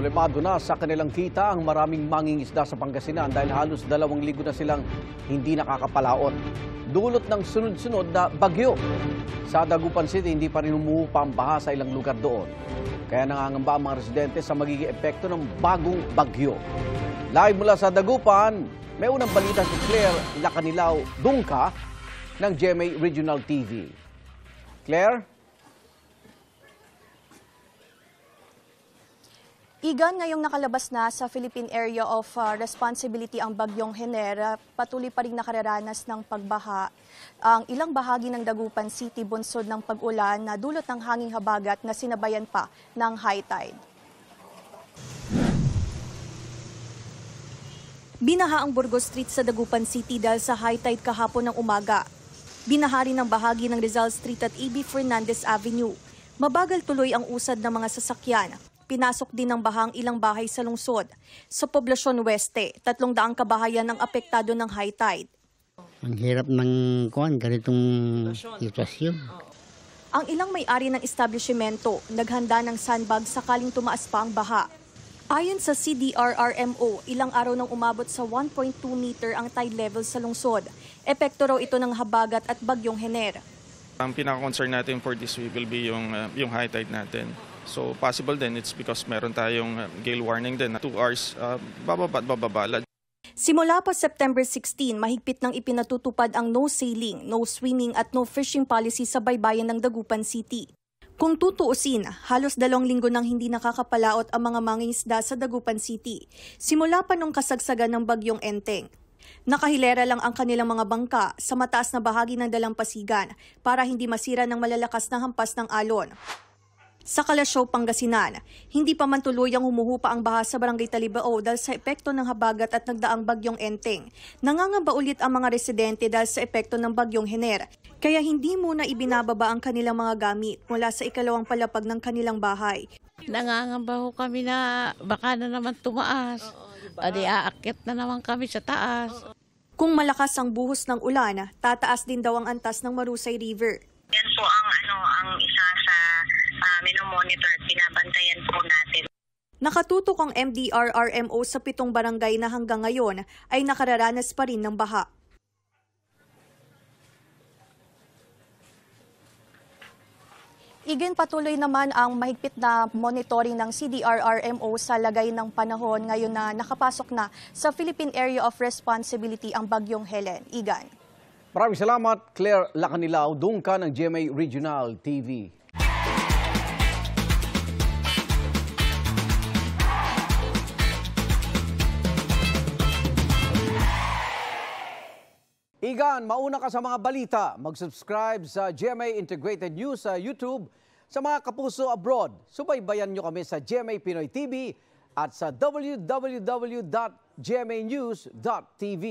Problemado na sa kanilang kita ang maraming mangingisda sa Pangasinan dahil halos 2 linggo na silang hindi nakakapalaot. Dulot ng sunod-sunod na bagyo. Sa Dagupan City, hindi pa rin humuhupa ang baha sa ilang lugar doon. Kaya nangangamba ang mga residente sa magiging epekto ng bagong bagyo. Live mula sa Dagupan, may unang balita si Claire Lacanilao Dungka ng GMA Regional TV. Claire? Igan, ngayong nakalabas na sa Philippine Area of Responsibility ang bagyong Hener, patuloy pa rin nakararanas ng pagbaha ang ilang bahagi ng Dagupan City bunsod ng pag-ulan na dulot ng hanging habagat na sinabayan pa ng high tide. Binaha ang Burgos Street sa Dagupan City dahil sa high tide kahapon ng umaga. Binaha rin ang bahagi ng Rizal Street at A.B. Fernandez Avenue. Mabagal tuloy ang usad ng mga sasakyan. Pinasok din ng bahang ilang bahay sa lungsod. Sa Poblacion Oeste, 300 kabahayan ang apektado ng high tide. Ang hirap ng ganitong sitwasyon. Ang ilang may-ari ng establishmento naghanda ng sandbag sakaling tumaas pa ang baha. Ayon sa CDRRMO, ilang araw nang umabot sa 1.2 meter ang tide level sa lungsod. Epekto raw ito ng habagat at bagyong Hener. Ang pinaka-concern natin for this week will be yung high tide natin. So possible din, it's because meron tayong gale warning din. 2 hours, bababa at bababa. Simula pa September 16, mahigpit nang ipinatutupad ang no sailing, no swimming at no fishing policy sa baybayin ng Dagupan City. Kung tutuusin, halos 2 linggo nang hindi nakakapalaot ang mga mangingisda sa Dagupan City, simula pa nung kasagsagan ng bagyong Enteng. Nakahilera lang ang kanilang mga bangka sa mataas na bahagi ng dalampasigan para hindi masira ng malalakas na hampas ng alon. Sa Kalasyaw, Pangasinan, hindi pa man tuluyang humuhupa ang baha sa Barangay Talibao dahil sa epekto ng habagat at nagdaang bagyong Enteng. Nangangamba ulit ang mga residente dahil sa epekto ng bagyong Hener. Kaya hindi muna ibinababa ang kanilang mga gamit mula sa ikalawang palapag ng kanilang bahay. Nangangamba ho kami na baka na naman tumaas. Adi aakyat na naman kami sa taas. Kung malakas ang buhos ng ulan, tataas din daw ang antas ng Marusay River. Yan po ang isa sa minomonitor at binabantayan po natin. Nakatutok ang MDRRMO sa 7 barangay na hanggang ngayon ay nakararanas pa rin ng baha. Igin, patuloy naman ang mahigpit na monitoring ng CDRRMO sa lagay ng panahon ngayon na nakapasok na sa Philippine Area of Responsibility ang bagyong Helen. Igan. Maraming salamat, Claire Lacanilao Dungka ng GMA Regional TV. Igan, mauna ka sa mga balita. Mag-subscribe sa GMA Integrated News sa YouTube. Sa mga kapuso abroad, subaybayan nyo kami sa GMA Pinoy TV at sa www.gmanews.tv.